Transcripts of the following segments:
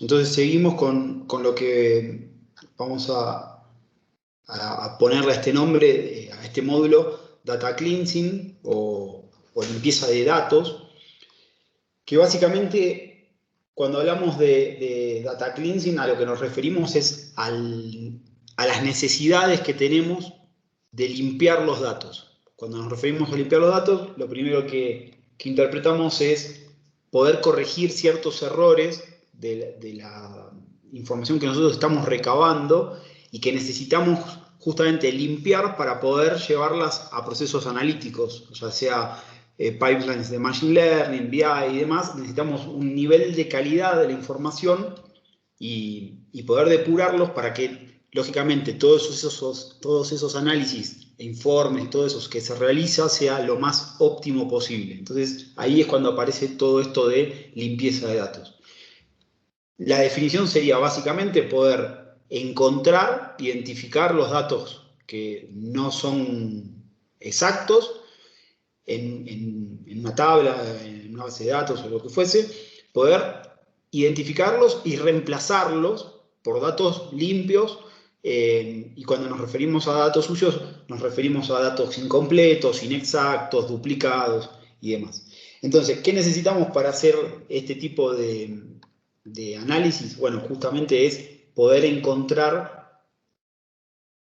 Entonces seguimos con lo que vamos a ponerle a este nombre, a este módulo, Data Cleansing o limpieza de datos, que básicamente cuando hablamos de Data Cleansing a lo que nos referimos es a las necesidades que tenemos de limpiar los datos. Cuando nos referimos a limpiar los datos, lo primero que interpretamos es poder corregir ciertos errores de la información que nosotros estamos recabando y que necesitamos justamente limpiar para poder llevarlas a procesos analíticos, ya sea pipelines de Machine Learning, BI y demás. Necesitamos un nivel de calidad de la información y poder depurarlos para que, lógicamente, todos esos análisis e informes, todo eso que se realiza, sea lo más óptimo posible. Entonces, ahí es cuando aparece todo esto de limpieza de datos. La definición sería básicamente poder encontrar, identificar los datos que no son exactos en una tabla, en una base de datos o lo que fuese, poder identificarlos y reemplazarlos por datos limpios. Y cuando nos referimos a datos suyos, nos referimos a datos incompletos, inexactos, duplicados y demás. Entonces, ¿qué necesitamos para hacer este tipo de análisis? Bueno, justamente es poder encontrar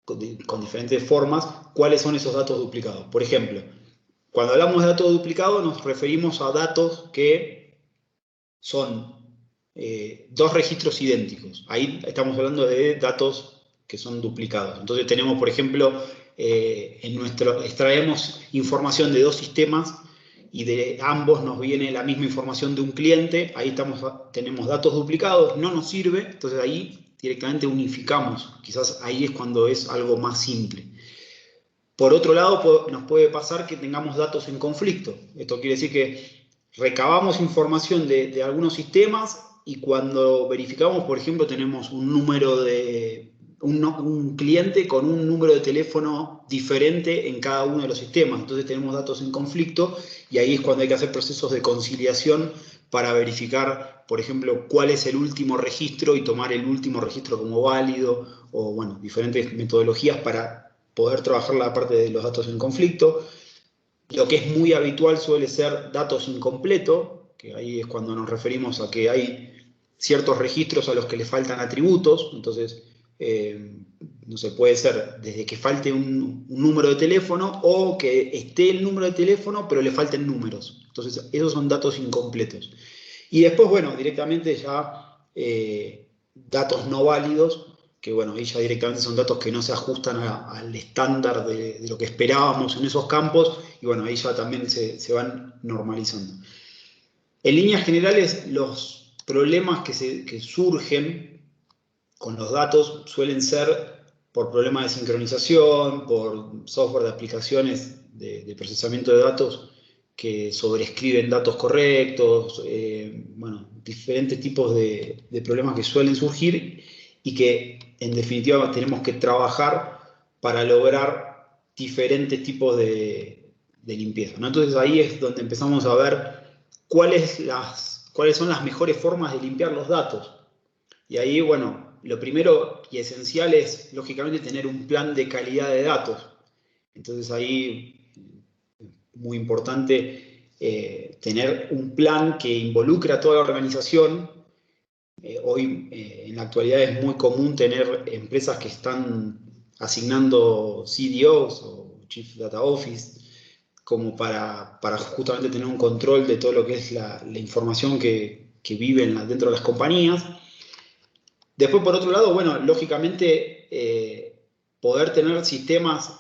con diferentes formas cuáles son esos datos duplicados. Por ejemplo, cuando hablamos de datos duplicados nos referimos a datos que son dos registros idénticos. Ahí estamos hablando de datos que son duplicados. Entonces tenemos, por ejemplo, extraemos información de dos sistemas y de ambos nos viene la misma información de un cliente. Ahí tenemos datos duplicados, no nos sirve, entonces ahí directamente unificamos. Quizás ahí es cuando es algo más simple. Por otro lado, nos puede pasar que tengamos datos en conflicto. Esto quiere decir que recabamos información de algunos sistemas y cuando verificamos, por ejemplo, tenemos un número de un cliente con un número de teléfono diferente en cada uno de los sistemas. Entonces tenemos datos en conflicto y ahí es cuando hay que hacer procesos de conciliación para verificar, por ejemplo, cuál es el último registro y tomar el último registro como válido o, bueno, diferentes metodologías para poder trabajar la parte de los datos en conflicto. Lo que es muy habitual suele ser datos incompletos, que ahí es cuando nos referimos a que hay ciertos registros a los que le faltan atributos. Entonces, no sé, puede ser desde que falte un número de teléfono o que esté el número de teléfono pero le falten números. Entonces, esos son datos incompletos. Y después, bueno, directamente ya datos no válidos, que bueno, ahí ya directamente son datos que no se ajustan al estándar de lo que esperábamos en esos campos, y bueno, ahí ya también se van normalizando. En líneas generales, los problemas que surgen con los datos suelen ser por problemas de sincronización, por software de aplicaciones de procesamiento de datos que sobreescriben datos correctos, bueno, diferentes tipos de problemas que suelen surgir y que en definitiva tenemos que trabajar para lograr diferentes tipos de limpieza, ¿no? Entonces ahí es donde empezamos a ver cuáles son las mejores formas de limpiar los datos. Y ahí, bueno, lo primero y esencial es, lógicamente, tener un plan de calidad de datos. Entonces ahí, muy importante, tener un plan que involucre a toda la organización. Hoy, en la actualidad, es muy común tener empresas que están asignando CDOs o Chief Data Office como para justamente tener un control de todo lo que es la información que vive dentro de las compañías. Después, por otro lado, bueno, lógicamente, poder tener sistemas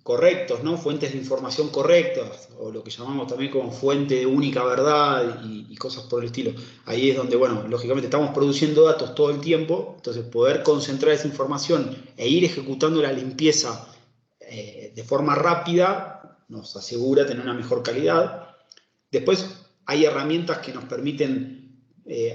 correctos, ¿no? Fuentes de información correctas, o lo que llamamos también como fuente de única verdad y cosas por el estilo. Ahí es donde, bueno, lógicamente estamos produciendo datos todo el tiempo, entonces poder concentrar esa información e ir ejecutando la limpieza de forma rápida nos asegura tener una mejor calidad. Después hay herramientas que nos permiten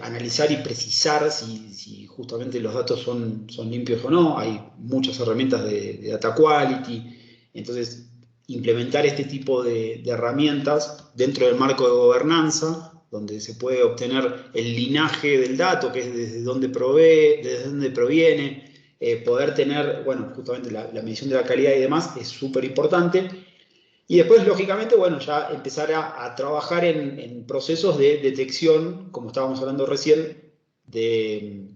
analizar y precisar si justamente los datos son limpios o no. Hay muchas herramientas de data quality. Entonces, implementar este tipo de herramientas dentro del marco de gobernanza donde se puede obtener el linaje del dato, que es desde dónde proviene, poder tener, bueno, justamente la medición de la calidad y demás es súper importante. Y después, lógicamente, bueno, ya empezar a trabajar en procesos de detección, como estábamos hablando recién, de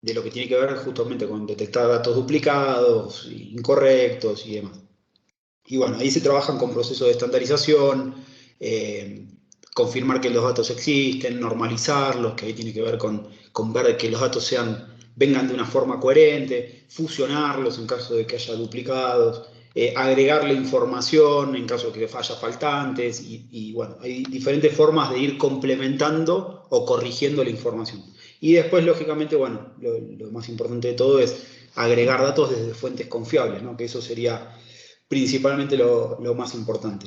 lo que tiene que ver justamente con detectar datos duplicados, incorrectos y demás. Y bueno, ahí se trabajan con procesos de estandarización, eh, confirmar que los datos existen, normalizarlos, que ahí tiene que ver con ver que los datos vengan de una forma coherente, fusionarlos en caso de que haya duplicados, agregarle información en caso de que haya faltantes, y bueno, hay diferentes formas de ir complementando o corrigiendo la información. Y después, lógicamente, bueno, lo más importante de todo es agregar datos desde fuentes confiables, ¿no? Que eso sería principalmente lo más importante.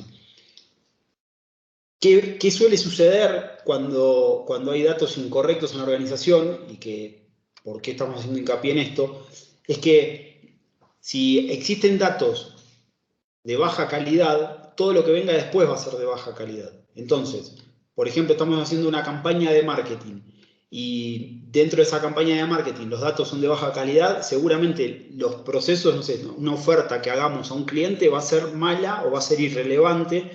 ¿Qué suele suceder cuando hay datos incorrectos en la organización? ¿Por qué estamos haciendo hincapié en esto? Es que si existen datos de baja calidad, todo lo que venga después va a ser de baja calidad. Entonces, por ejemplo, estamos haciendo una campaña de marketing y dentro de esa campaña de marketing los datos son de baja calidad, seguramente los procesos, no sé, una oferta que hagamos a un cliente va a ser mala o va a ser irrelevante,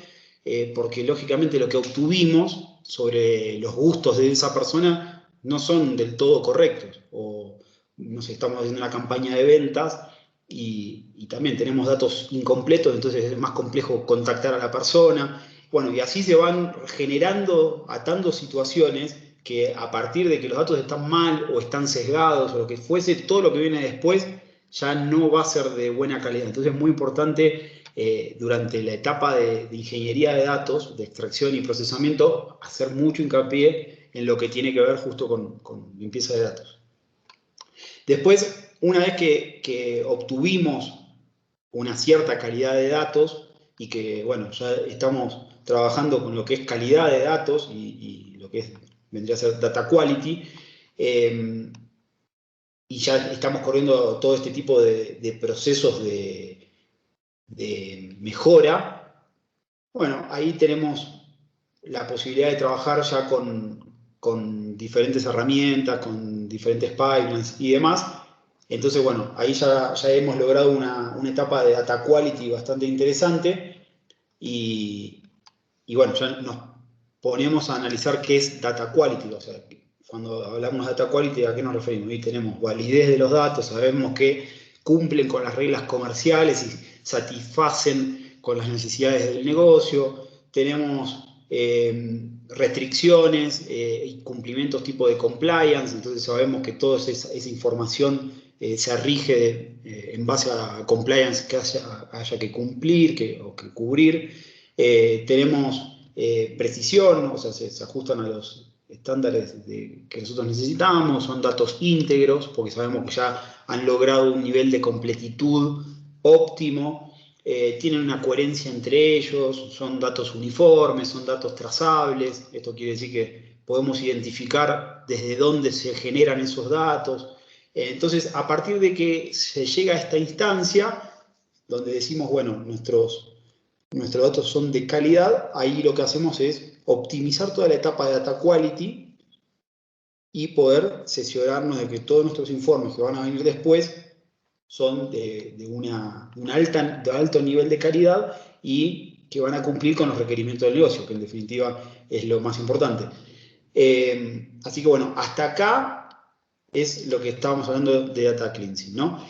porque lógicamente lo que obtuvimos sobre los gustos de esa persona no son del todo correctos. O, no sé, estamos haciendo una campaña de ventas y también tenemos datos incompletos, entonces es más complejo contactar a la persona. Bueno, y así se van generando, atando situaciones que a partir de que los datos están mal o están sesgados o lo que fuese, todo lo que viene después ya no va a ser de buena calidad. Entonces es muy importante durante la etapa de ingeniería de datos, de extracción y procesamiento, hacer mucho hincapié en lo que tiene que ver justo con limpieza de datos. Después, una vez que obtuvimos una cierta calidad de datos y que, bueno, ya estamos trabajando con lo que es calidad de datos y lo que vendría a ser data quality, y ya estamos corriendo todo este tipo de procesos de mejora, bueno, ahí tenemos la posibilidad de trabajar ya con diferentes herramientas, con diferentes pipelines y demás. Entonces, bueno, ahí ya hemos logrado una etapa de data quality bastante interesante y, bueno, ya nos ponemos a analizar qué es data quality. O sea, cuando hablamos de data quality, ¿a qué nos referimos? Ahí tenemos validez de los datos, sabemos que cumplen con las reglas comerciales y satisfacen con las necesidades del negocio. Tenemos restricciones y cumplimientos tipo de compliance, entonces sabemos que toda esa información se rige en base a compliance que haya que cumplir o que cubrir. Tenemos precisión, o sea, se ajustan a los estándares que nosotros necesitamos, son datos íntegros, porque sabemos que ya han logrado un nivel de completitud óptimo, tienen una coherencia entre ellos, son datos uniformes, son datos trazables. Esto quiere decir que podemos identificar desde dónde se generan esos datos. Entonces, a partir de que se llega a esta instancia, donde decimos, bueno, nuestros datos son de calidad, ahí lo que hacemos es optimizar toda la etapa de data quality y poder cerciorarnos de que todos nuestros informes que van a venir después son de alto nivel de calidad y que van a cumplir con los requerimientos del negocio, que en definitiva es lo más importante. Así que bueno, hasta acá es lo que estábamos hablando de data cleansing, ¿no?